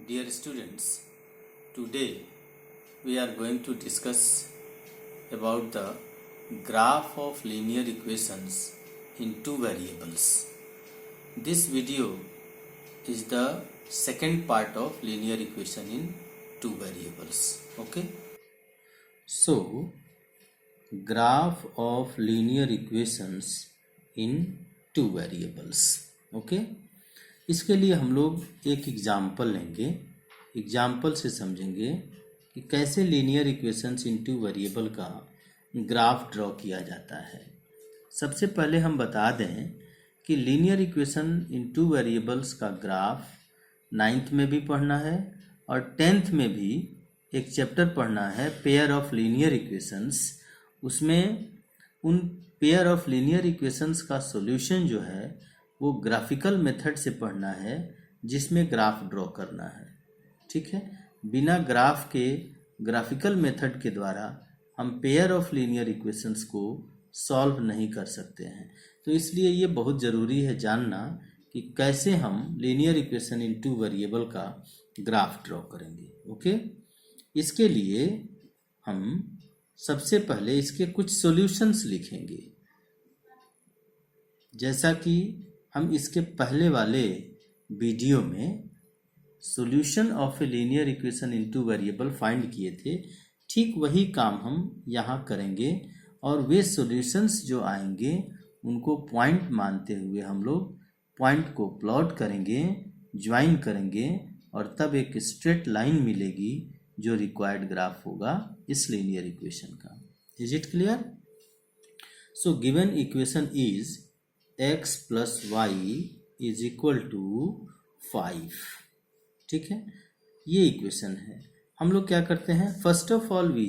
Dear students, today we are going to discuss about the graph of linear equations in two variables. This video is the second part of linear equation in two variables. Okay. So, graph of linear equations in two variables. Okay. इसके लिए हम लोग एक example लेंगे, example से समझेंगे कि कैसे लीनियर इक्वेशंस इन टू वेरिएबल का ग्राफ ड्रॉ किया जाता है। सबसे पहले हम बता दें कि लीनियर इक्वेशन इन टू वेरिएबल्स का ग्राफ 9th में भी पढ़ना है और 10th में भी एक चैप्टर पढ़ना है पेयर ऑफ लीनियर इक्वेशंस। उसमें उन पेयर ऑफ लीनियर इक्वेशंस का सॉल्यूशन जो है वो ग्राफिकल मेथड से पढ़ना है, जिसमें ग्राफ ड्रॉ करना है। ठीक है, बिना ग्राफ के ग्राफिकल मेथड के द्वारा हम पेयर ऑफ लीनियर इक्वेशंस को सॉल्व नहीं कर सकते हैं। तो इसलिए ये बहुत ज़रूरी है जानना कि कैसे हम लीनियर इक्वेशन इन टू वेरिएबल का ग्राफ ड्रॉ करेंगे। ओके, इसके लिए हम सबसे पहले इसके कुछ सॉल्यूशंस लिखेंगे। जैसा कि हम इसके पहले वाले वीडियो में solution of a linear equation in two variable find किए थे, ठीक वही काम हम यहाँ करेंगे और वे सॉल्यूशंस जो आएंगे उनको पॉइंट मानते हुए हम लोग पॉइंट को प्लॉट करेंगे, ज्वाइन करेंगे और तब एक स्ट्रेट लाइन मिलेगी जो रिक्वायर्ड ग्राफ होगा इस लीनियर इक्वेशन का। Is it clear? So given equation is x plus y is equal to 5। ठीक है, ये इक्वेशन है। हम लोग क्या करते हैं, first of all we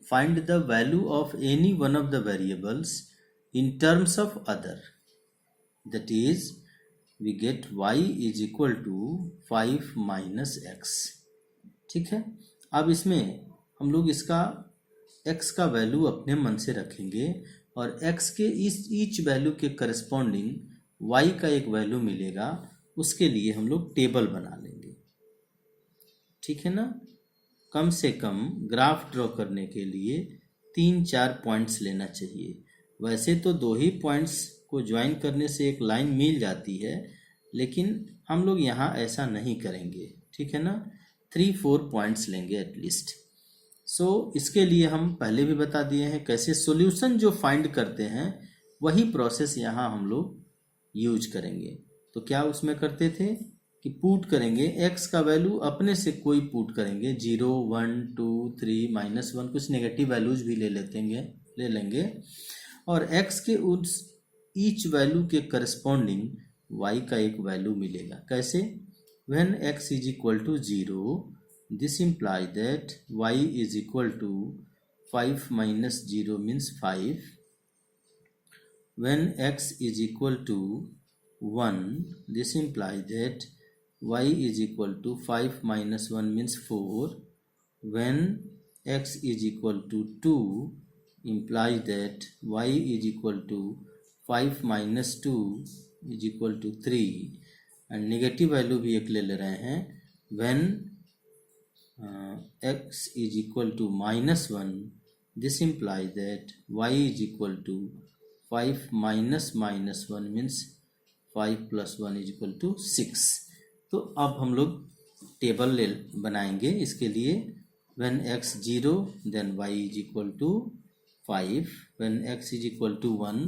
find the value of any one of the variables in terms of other, that is we get y is equal to 5 minus x. ठीक है, अब इसमें हम लोग इसका x का वैल्यू अपने मन से रखेंगे और x के इस ईच वैल्यू के करस्पॉन्डिंग y का एक वैल्यू मिलेगा, उसके लिए हम लोग टेबल बना लेंगे। ठीक है ना, कम से कम ग्राफ ड्रॉ करने के लिए 3-4 पॉइंट्स लेना चाहिए। वैसे तो 2 ही पॉइंट्स को ज्वाइन करने से एक लाइन मिल जाती है, लेकिन हम लोग यहाँ ऐसा नहीं करेंगे। ठीक है ना, 3-4 पॉइंट्स लेंगे एटलीस्ट। सो इसके लिए हम पहले भी बता दिए हैं कैसे सॉल्यूशन जो फाइंड करते हैं वही प्रोसेस यहाँ हम लोग यूज करेंगे। तो क्या उसमें करते थे कि पुट करेंगे, x का वैल्यू अपने से कोई पुट करेंगे, 0, 1, 2, 3, -1, कुछ नेगेटिव वैल्यूज भी ले लेंगे और x के उस ईच वैल्यू के करस्पॉन्डिंग y का एक वैल्यू मिलेगा। कैसे? When x is equal to 0, this implies that y is equal to 5 minus 0 means 5. When x is equal to 1, this implies that y is equal to 5 minus 1 means 4. When x is equal to 2, implies that y is equal to 5 minus 2 is equal to 3. and negative value भी एक ले रहे हैं, when x is equal to -1, this implies that y is equal to 5 minus -1 means 5 plus 1 is equal to 6. तो अब हम लोग table बनाएंगे इसके लिए। when x 0 then y is equal to 5, when x is equal to 1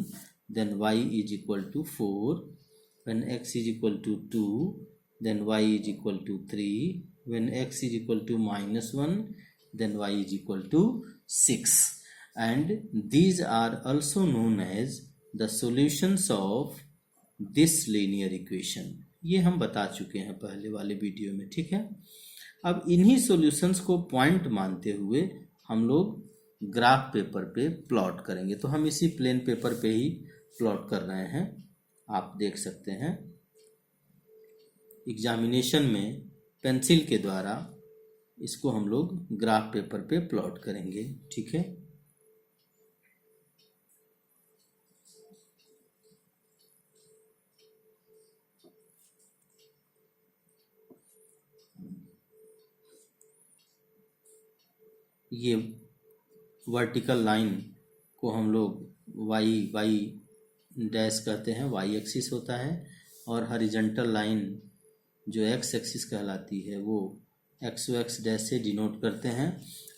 then y is equal to 4, when x is equal to 2 then y is equal to 3, when x is equal to -1 then y is equal to 6, and these are also known as the solutions of this linear equation. ये हम बता चुके हैं पहले वाले video में। ठीक है, अब इन्हीं सॉल्यूशंस को पॉइंट मानते हुए हम लोग ग्राफ पेपर पे प्लॉट करेंगे। तो हम इसी प्लेन पेपर पे ही प्लॉट कर रहे हैं, आप देख सकते हैं। एग्जामिनेशन में पेंसिल के द्वारा इसको हम लोग ग्राफ पेपर पे प्लॉट करेंगे। ठीक है, ये वर्टिकल लाइन को हम लोग वाई डैश कहते हैं, वाई एक्सिस होता है, और हॉरिजॉन्टल लाइन जो एक्स एक्सिस कहलाती है वो एक्स एक्स डैश से डिनोट करते हैं।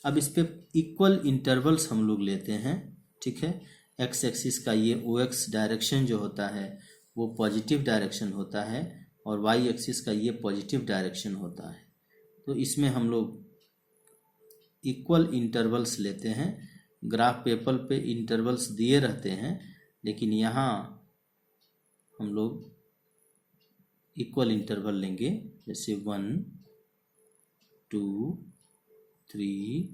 अब इस पे इक्वल इंटरवल्स हम लोग लेते हैं, ठीक है। एक्स एक्सिस का ये ओ एक्स डायरेक्शन जो होता है वो पॉजिटिव डायरेक्शन होता है, और वाई एक्सिस का ये पॉजिटिव डायरेक्शन होता है। तो इसमें हम लोग इक्वल इंटरवल्स लेते हैं। ग्राफ पेपर पे इंटरवल्स दिए रहते हैं, लेकिन यहाँ हम लोग इक्वल इंटरवल लेंगे, जैसे 1 2 3,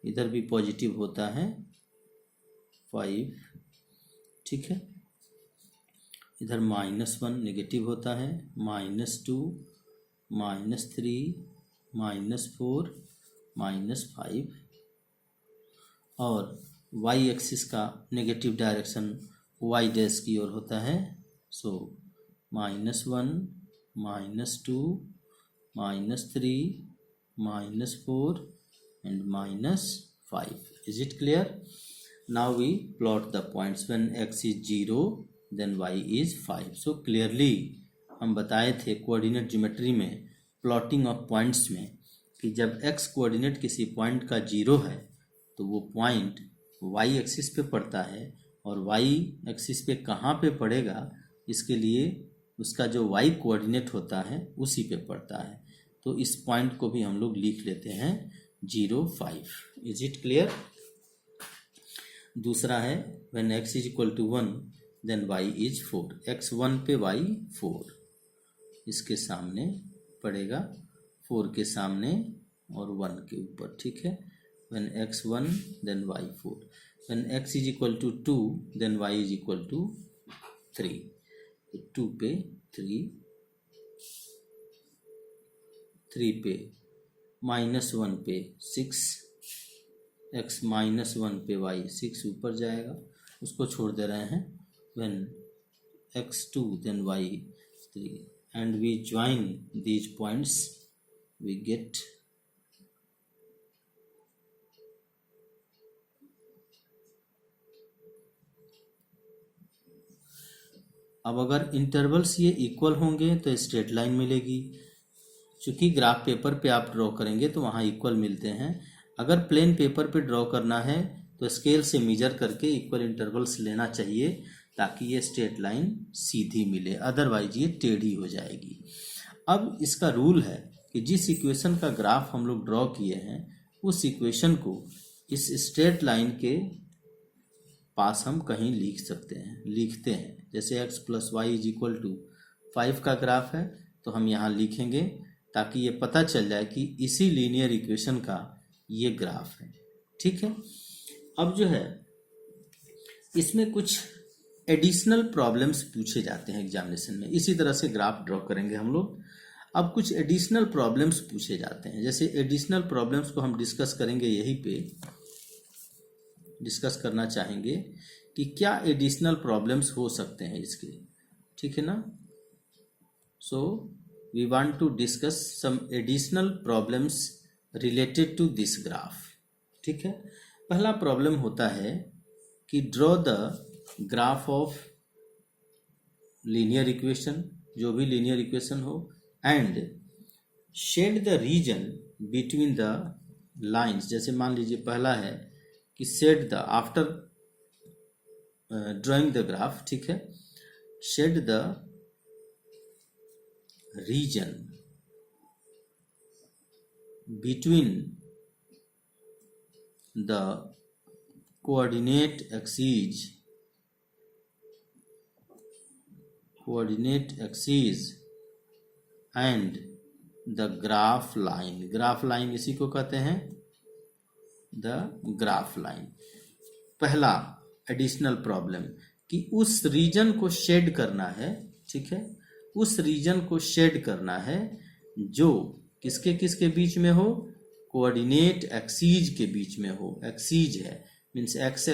इधर भी पॉजिटिव होता है 5, ठीक है। इधर -1 नेगेटिव होता है, -2 -3 -4 -5, और वाई एक्सिस का नेगेटिव डायरेक्शन वाई डैश की ओर होता है। सो -1 -2 -3 -4 and -5. Is it clear? Now we plot the points. When x is 0 then y is 5. So clearly हम बताए थे कोऑर्डिनेट ज्योमेट्री में प्लॉटिंग ऑफ पॉइंट्स में कि जब x कोऑर्डिनेट किसी पॉइंट का 0 है तो वो पॉइंट y एक्सिस पे पड़ता है, और y एक्सिस पे कहाँ पे पड़ेगा इसके लिए उसका जो y कोऑर्डिनेट होता है उसी पे पड़ता है। तो इस पॉइंट को भी हम लोग लिख लेते हैं 0 5। Is it clear? दूसरा है when x is equal to 1 then y is 4। x 1 पे y 4 इसके सामने पड़ेगा, 4 के सामने और 1 के ऊपर, ठीक है। When x 1 then y 4। When x is equal to 2 then y is equal to 3। 2 पे 3, 3 पे -1 पे 6, x -1 पे y 6 ऊपर जाएगा, उसको छोड़ दे रहे हैं। when x 2 then y 3 and we join these points we get अब अगर इंटरवल्स ये इक्वल होंगे तो स्ट्रेट लाइन मिलेगी। चूंकि ग्राफ पेपर पे आप ड्रॉ करेंगे तो वहाँ इक्वल मिलते हैं। अगर प्लेन पेपर पे ड्रॉ करना है तो स्केल से मेजर करके इक्वल इंटरवल्स लेना चाहिए ताकि ये स्ट्रेट लाइन सीधी मिले, अदरवाइज ये टेढ़ी हो जाएगी। अब इसका रूल है कि जिस इक्वेशन का ग्राफ हम लोग ड्रॉ किए हैं उस इक्वेशन को इस स्ट्रेट लाइन के पास हम कहीं लिखते हैं। जैसे x plus y is equal to 5 का ग्राफ है तो हम यहाँ लिखेंगे ताकि ये पता चल जाए कि इसी लीनियर इक्वेशन का ये ग्राफ है, ठीक है। अब जो है इसमें कुछ एडिशनल प्रॉब्लम्स पूछे जाते हैं एग्जामिनेशन में। इसी तरह से ग्राफ ड्रॉ करेंगे हम लोग। अब कुछ एडिशनल प्रॉब्लम्स पूछे जाते हैं, जैसे एडिशनल प्रॉब्लम्स को हम डिस्कस करेंगे, यहीं पे डिस्कस करना चाहेंगे कि क्या एडिशनल प्रॉब्लम्स हो सकते हैं इसके, ठीक है ना। So we want to discuss some additional problems related to this graph, ठीक है। पहला प्रॉब्लम होता है कि draw the graph of linear equation, जो भी लीनियर इक्वेशन हो, and shade the region between the lines. जैसे मान लीजिए पहला है कि shade the, after drawing the graph, ठीक है, shade the region between the coordinate axis and the graph line. Graph line इसी को कहते हैं द ग्राफ लाइन। पहला एडिशनल प्रॉब्लम कि उस रीजन को शेड करना है, ठीक है, उस रीजन को शेड करना है जो किसके किसके बीच में हो, कोऑर्डिनेट एक्सीज के बीच में हो। एक्सीज है मीन्स एक्स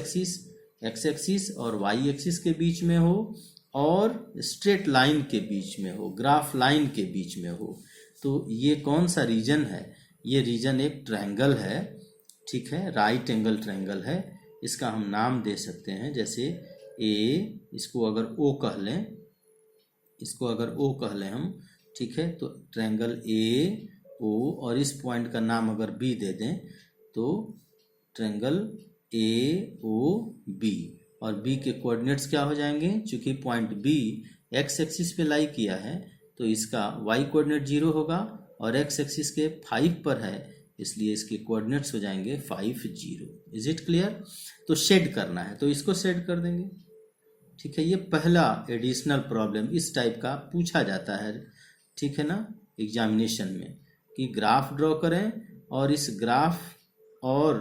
एक्सिस और वाई एक्सिस के बीच में हो, और स्ट्रेट लाइन के बीच में हो, ग्राफ लाइन के बीच में हो। तो ये कौन सा रीजन है? ये रीजन एक ट्रायंगल है, ठीक है, राइट एंगल ट्रायंगल है। इसका हम नाम दे सकते हैं, जैसे ए, इसको अगर ओ कह लें, इसको अगर ओ कह लें हम, ठीक है, तो ट्रायंगल ए ओ, और इस पॉइंट का नाम अगर बी दे दें तो ट्रायंगल ए ओ बी, और बी के कोऑर्डिनेट्स क्या हो जाएंगे, चूंकि पॉइंट बी एक्स एक्सिस पे लाई किया है तो इसका वाई कोऑर्डिनेट 0 होगा, और एक्स एक्सिस के 5 पर है इसलिए इसके कोऑर्डिनेट्स हो जाएंगे 5 0। Is it clear? तो शेड करना है तो इसको शेड कर देंगे। ठीक है, ये पहला एडिशनल प्रॉब्लम इस टाइप का पूछा जाता है, ठीक है ना, एग्जामिनेशन में, कि ग्राफ ड्रॉ करें और इस ग्राफ और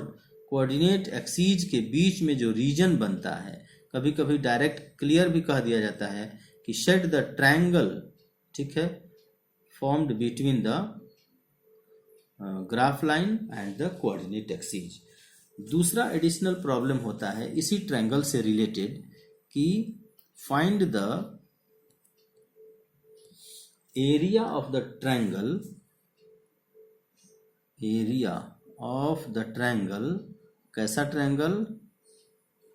कोऑर्डिनेट एक्सीज के बीच में जो रीजन बनता है, कभी कभी डायरेक्ट क्लियर भी कह दिया जाता है कि शेड द ट्रायंगल, ठीक है, formed between the graph line and the coordinate axes. दूसरा एडिशनल प्रॉब्लम होता है इसी ट्रायंगल से रिलेटेड कि find the area of the triangle, area of the triangle, कैसा ट्रायंगल,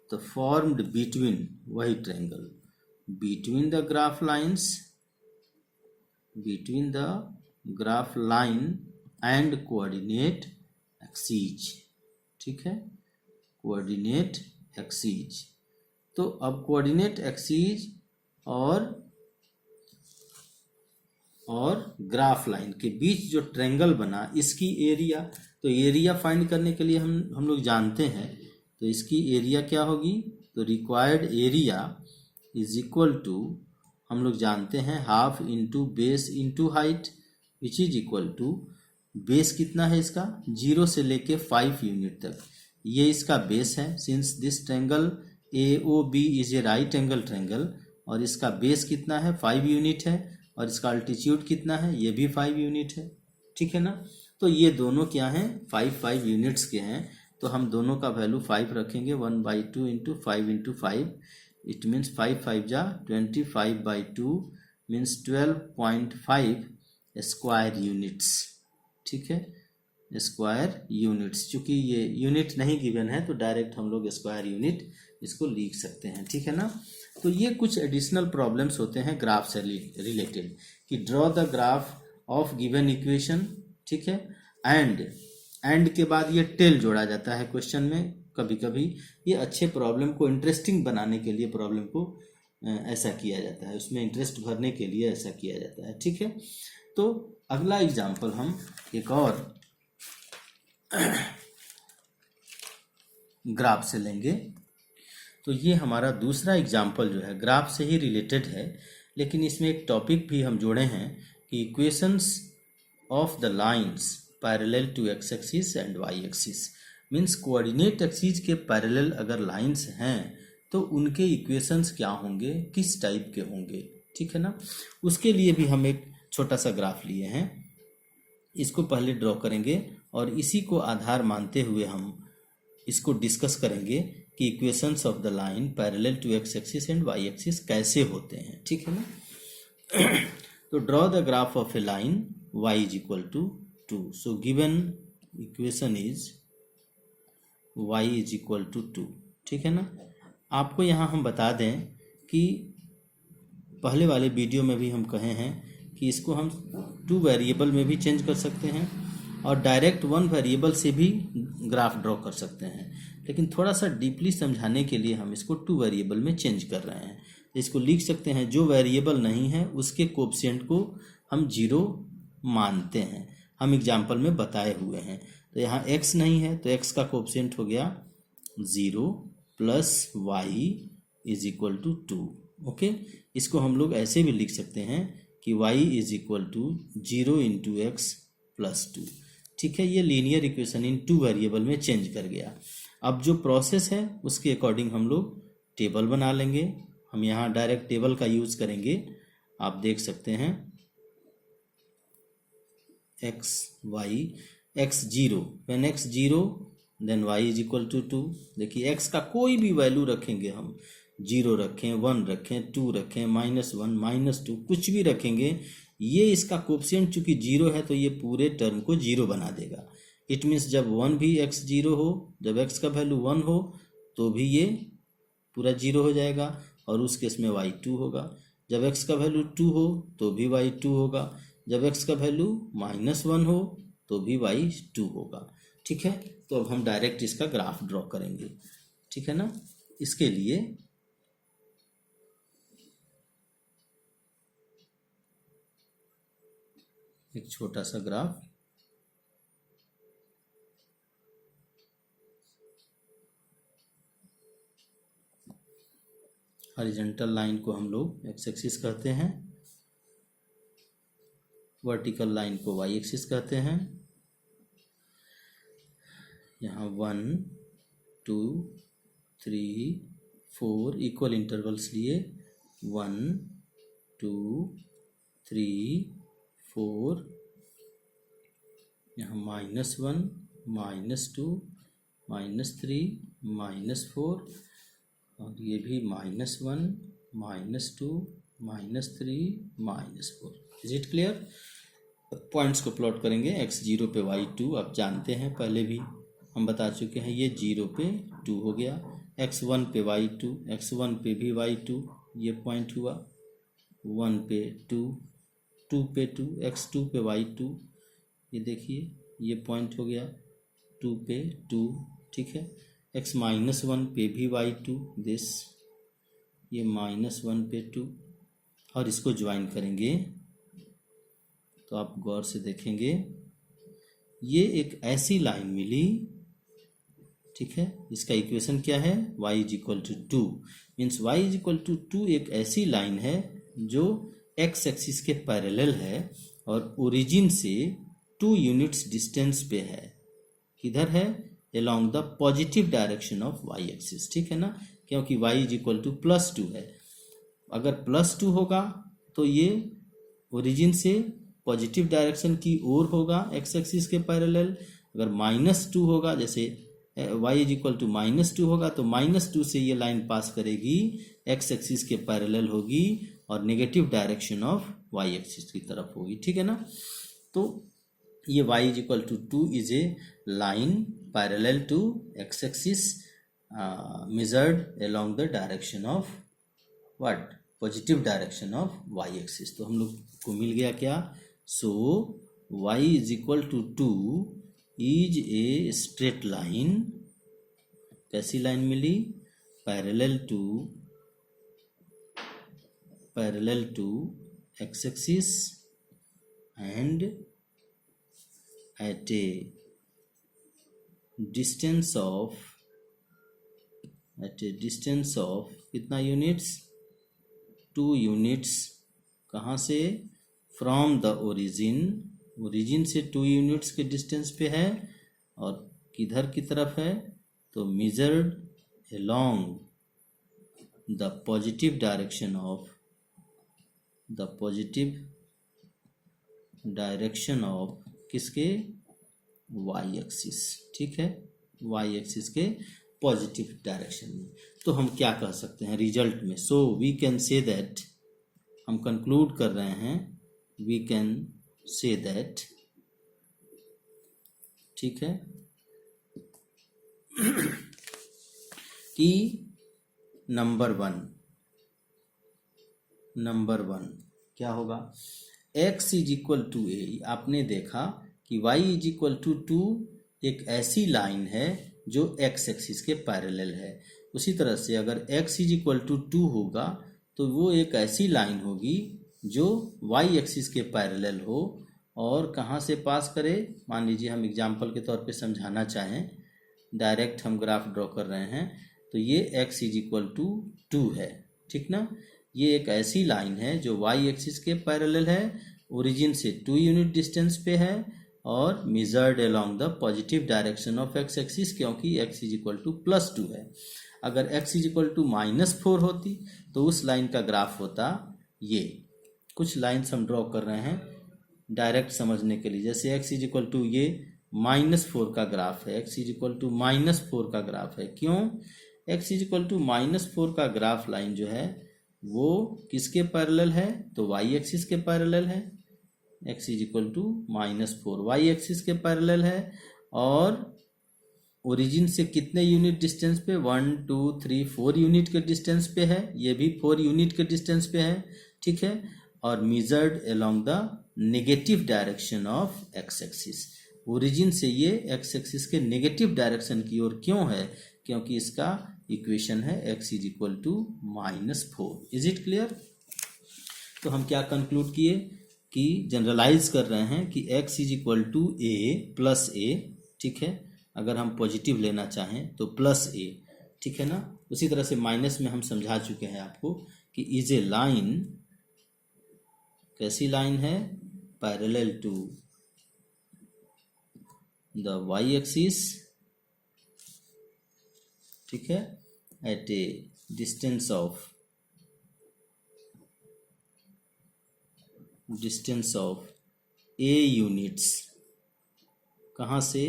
तो फॉर्म्ड बिटवीन, वही triangle, between the graph lines, between the graph line and coordinate axes. ठीक है, कोऑर्डिनेट एक्सीज। तो अब कोऑर्डिनेट एक्सीज और ग्राफ लाइन के बीच जो ट्रायंगल बना, इसकी एरिया, तो एरिया फाइंड करने के लिए हम लोग जानते हैं, तो इसकी एरिया क्या होगी, तो required area is equal to, हम लोग जानते हैं, half into base into height, which is equal to, base कितना है इसका, 0 से लेके 5 यूनिट तक, ये इसका बेस है। Since this triangle AOB is a right angle triangle, और इसका बेस कितना है, 5 यूनिट है, और इसका अल्टीट्यूड कितना है, ये भी 5 यूनिट है। ठीक है ना, तो ये दोनों क्या हैं, 5 यूनिट्स के हैं, तो हम दोनों का वैल्यू 5 रखेंगे, 1/2 इंटू 5 इंटू 5, इट मीन्स 5 5 जा 25/2 मीन्स 12.5 स्क्वायर यूनिट्स। ठीक है, स्क्वायर यूनिट्स, चूंकि ये यूनिट नहीं गिवन है तो डायरेक्ट हम लोग स्क्वायर यूनिट इसको लिख सकते हैं। ठीक है ना, तो ये कुछ एडिशनल प्रॉब्लम्स होते हैं ग्राफ से रिलेटेड, कि draw the graph of given equation, ठीक है, एंड के बाद ये टेल जोड़ा जाता है क्वेश्चन में। कभी कभी ये अच्छे प्रॉब्लम को इंटरेस्टिंग बनाने के लिए प्रॉब्लम को ऐसा किया जाता है, उसमें इंटरेस्ट भरने के लिए ऐसा किया जाता है। ठीक है, तो अगला एग्जाम्पल हम एक और ग्राफ से लेंगे। तो ये हमारा दूसरा एग्जाम्पल जो है ग्राफ से ही रिलेटेड है, लेकिन इसमें एक टॉपिक भी हम जोड़े हैं कि equations of the lines parallel to x axis and y axis, means coordinate axis के पैरेलल अगर लाइंस हैं तो उनके इक्वेशंस क्या होंगे, किस टाइप के होंगे। ठीक है ना, उसके लिए भी हम एक छोटा सा ग्राफ लिए हैं, इसको पहले ड्रॉ करेंगे और इसी को आधार मानते हुए हम इसको डिस्कस करेंगे कि equations of the line parallel to x axis and y axis कैसे होते हैं। ठीक है ना, तो draw the graph of a line y is equal to 2। So given equation is y is equal to 2। ठीक है ना, आपको यहाँ हम बता दें कि पहले वाले वीडियो में भी हम कहे हैं कि इसको हम 2 वेरिएबल में भी चेंज कर सकते हैं और डायरेक्ट 1 वेरिएबल से भी ग्राफ ड्रॉ कर सकते हैं, लेकिन थोड़ा सा डीपली समझाने के लिए हम इसको 2 वेरिएबल में चेंज कर रहे हैं। इसको लिख सकते हैं, जो वेरिएबल नहीं है उसके कोएफिशिएंट को हम 0 मानते हैं, हम एग्जाम्पल में बताए हुए हैं। तो यहाँ x नहीं है तो x का कोएफिशिएंट हो गया 0 plus y is equal to 2। Okay, इसको हम लोग ऐसे भी लिख सकते हैं कि y is equal to 0 into x plus 2। ठीक है, ये लीनियर इक्वेशन इन 2 वेरिएबल में चेंज कर गया। अब जो प्रोसेस है उसके अकॉर्डिंग हम लोग टेबल बना लेंगे। हम यहाँ डायरेक्ट टेबल का यूज करेंगे, आप देख सकते हैं x y x 0 when x 0 then y is equal to 2। देखिए x का कोई भी वैल्यू रखेंगे हम, 0 रखें, 1 रखें, 2 रखें, -1 -2 कुछ भी रखेंगे, ये इसका कोएफिशिएंट चूंकि 0 है तो ये पूरे टर्म को 0 बना देगा। इट मीन्स जब 1 भी x 0 हो, जब x का वैल्यू 1 हो तो भी ये पूरा 0 हो जाएगा, और उस केस में y 2 होगा। जब x का वैल्यू 2 हो तो भी y 2 होगा, जब x का वैल्यू -1 हो तो भी y 2 होगा। ठीक है, तो अब हम डायरेक्ट इसका ग्राफ ड्रॉ करेंगे। ठीक है ना, इसके लिए एक छोटा सा ग्राफ, हॉरिजॉन्टल लाइन को हम लोग एक्स एक्सिस कहते हैं, वर्टिकल लाइन को वाई एक्सिस कहते हैं। यहाँ 1 2 3 4 इक्वल इंटरवल्स लिए 1 2 3 4, यहाँ -1 -2 -3 -4, और ये भी -1 -2 -3 -4। Is it clear? पॉइंट्स को प्लॉट करेंगे। x0 पे y2 आप जानते हैं, पहले भी हम बता चुके हैं, ये 0 पे 2 हो गया। x1 पे y2, x1 पे भी y2, ये पॉइंट हुआ। 1 पे 2, 2 पे 2, x2 पे y2, ये देखिए ये पॉइंट हो गया 2 पे 2। ठीक है, x-1 पे भी y2, दिस, ये -1 पे 2, और इसको ज्वाइन करेंगे तो आप गौर से देखेंगे ये एक ऐसी लाइन मिली। ठीक है, इसका इक्वेशन क्या है? y = 2, मीन्स y = 2 एक ऐसी लाइन है जो x एक्सिस के पैरेलल है और ओरिजिन से 2 यूनिट्स डिस्टेंस पे है। किधर है? along the positive direction of y axis. ठीक है ना, क्योंकि y = +2 है। अगर +2 होगा तो ये ओरिजिन से पॉजिटिव डायरेक्शन की ओर होगा x एक्सिस के पैरेलल। अगर -2 होगा, जैसे y = -2 होगा तो -2 से ये लाइन पास करेगी, x एक्सिस के पैरेलल होगी और negative direction of y axis की तरफ होगी। ठीक है ना, तो ये y = 2 is a line parallel to x axis measured along the direction of what? Positive direction of y axis. तो हम लोग को मिल गया क्या? So y = 2 is a straight line. कैसी लाइन मिली? Parallel to x axis and at a distance of कितना यूनिट्स? 2 यूनिट्स। कहाँ से? फ्रॉम द ओरिजिन से 2 यूनिट्स के डिस्टेंस पे है, और किधर की तरफ है? तो measured along the positive direction of किसके? y axis. ठीक है, y एक्सिस के पॉजिटिव डायरेक्शन में। तो हम क्या कह सकते हैं रिजल्ट में? So we can say that, हम कंक्लूड कर रहे हैं, वी कैन से दैट, ठीक है, कि नंबर वन क्या होगा? x = a। आपने देखा कि y = 2 एक ऐसी लाइन है जो x एक्सिस के पैरेलल है। उसी तरह से अगर x = 2 होगा तो वो एक ऐसी लाइन होगी जो y एक्सिस के पैरेलल हो, और कहाँ से पास करे? मान लीजिए हम एग्जाम्पल के तौर पे समझाना चाहें, डायरेक्ट हम ग्राफ ड्रॉ कर रहे हैं, तो ये x = 2 है। ठीक ना, ये एक ऐसी लाइन है जो y एक्सिस के पैरेलल है, ओरिजिन से 2 यूनिट डिस्टेंस पे है, और measured along the positive direction of x axis, क्योंकि x = +2 है। अगर x = -4 होती तो उस लाइन का ग्राफ होता ये। कुछ लाइन्स हम ड्रॉ कर रहे हैं डायरेक्ट समझने के लिए, जैसे x = ये -4 का ग्राफ है, x = -4 का ग्राफ है। क्यों? x = -4 का ग्राफ लाइन जो है वो किसके पैरेलल है? तो y एक्सिस के पैरेलल है। x = -4 y एक्सिस के पैरेलल है, और ओरिजिन से कितने यूनिट डिस्टेंस पे, 1 2 3 4 यूनिट के डिस्टेंस पे है, ये भी 4 यूनिट के डिस्टेंस पे है, ठीक है। और measured along the negative direction of x axis, origin से ये एक्स एक्सिस के नेगेटिव डायरेक्शन की ओर क्यों है, क्योंकि इसका इक्वेशन है x is equal to -4। Is it clear? तो हम क्या कंक्लूड किए कि जनरलाइज कर रहे हैं कि x is equal to a plus A, ठीक है। अगर हम पॉजिटिव लेना चाहें तो प्लस ए, ठीक है ना। उसी तरह से माइनस में हम समझा चुके हैं आपको कि इज ए लाइन, कैसी लाइन है, parallel to the Y axis, ठीक है, at a distance of a units, कहाँ से,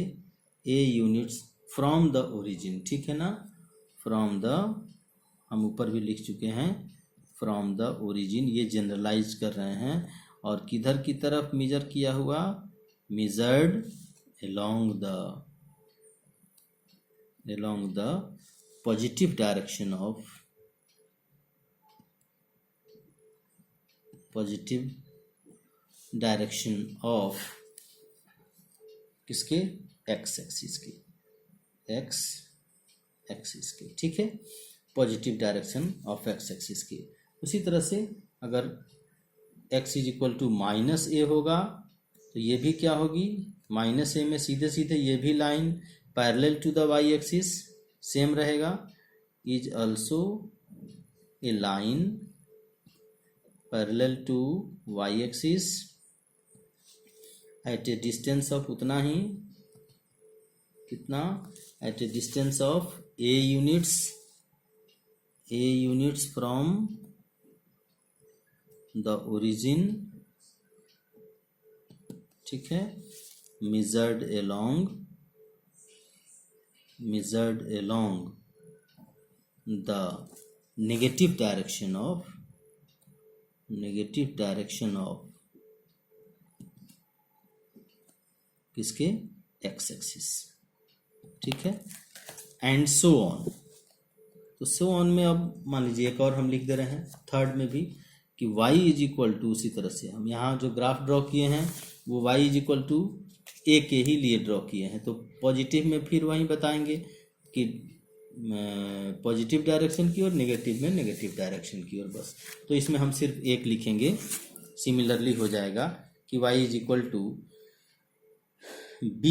a units from the origin, ठीक है ना, फ्रॉम द, हम ऊपर भी लिख चुके हैं, फ्रॉम द ओरिजिन, ये जनरलाइज कर रहे हैं। और किधर की तरफ मेजर किया हुआ, measured along the positive direction of किसके, एक्स एक्सिस के, एक्स एक्सिस के, ठीक है, positive direction of x axis के। उसी तरह से अगर x is equal to minus A होगा तो ये भी क्या होगी, माइनस ए में सीधे सीधे ये भी line parallel to the Y axis same रहेगा, is also a line parallel to Y axis at a distance of, उतना ही, कितना, at a distance of A units from the origin, ठीक है, measured along the negative direction of किसके, X axis, ठीक है, and so on. तो so on में अब मान लीजिए एक और हम लिख दे रहे हैं थर्ड में भी कि y इज इक्वल टू, उसी तरह से हम यहाँ जो ग्राफ ड्रॉ किए हैं वो y इज इक्वल टू ए के ही लिए ड्रॉ किए हैं। तो पॉजिटिव में फिर वहीं बताएंगे कि पॉजिटिव डायरेक्शन की ओर, नेगेटिव में नेगेटिव डायरेक्शन की ओर, बस। तो इसमें हम सिर्फ एक लिखेंगे, सिमिलरली हो जाएगा कि y is equal to b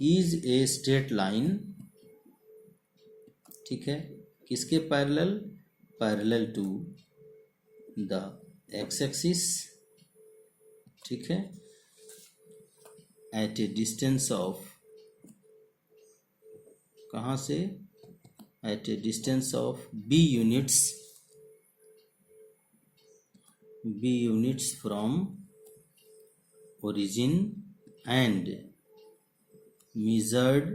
is a straight line, ठीक है, किसके parallel to the x axis, ठीक है, एट ए डिस्टेंस ऑफ, कहाँ से, at a distance of b units from origin and measured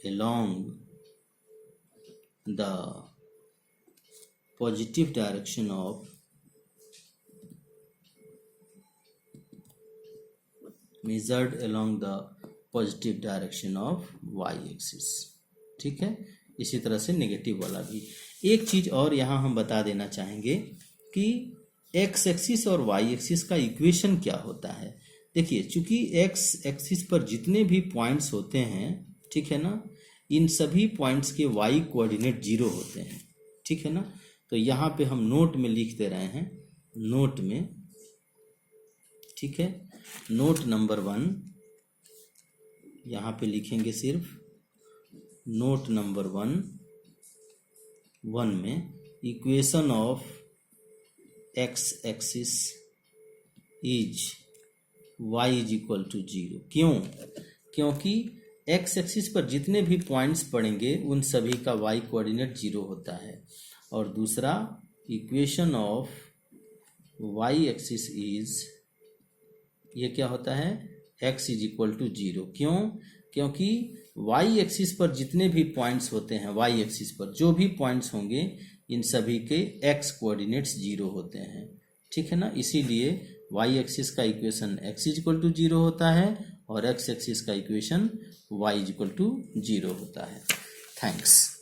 along the positive direction of y axis, ठीक है। इसी तरह से नेगेटिव वाला भी। एक चीज और यहाँ हम बता देना चाहेंगे कि x एक्सिस और y एक्सिस का इक्वेशन क्या होता है। देखिए, चूंकि x एक्सिस पर जितने भी पॉइंट्स होते हैं, ठीक है ना, इन सभी पॉइंट्स के y कोऑर्डिनेट 0 होते हैं, ठीक है ना। तो यहाँ पे हम नोट में लिख दे रहे हैं, नोट में, ठीक है, नोट नंबर 1 यहाँ पे लिखेंगे, सिर्फ नोट नंबर 1 में equation of x axis is y is equal to 0। क्यों? क्योंकि x एक्सिस पर जितने भी पॉइंट्स पड़ेंगे उन सभी का y कोऑर्डिनेट 0 होता है। और दूसरा, equation of y axis is, ये क्या होता है, x इज इक्वल टू 0। क्यों? क्योंकि y एक्सिस पर जितने भी पॉइंट्स होते हैं, y एक्सिस पर जो भी पॉइंट्स होंगे इन सभी के x कोऑर्डिनेट्स 0 होते हैं, ठीक है ना। इसीलिए y एक्सिस का equation x is equal to 0 होता है और x एक्सिस का इक्वेशन y इक्वल टू 0 होता है। थैंक्स।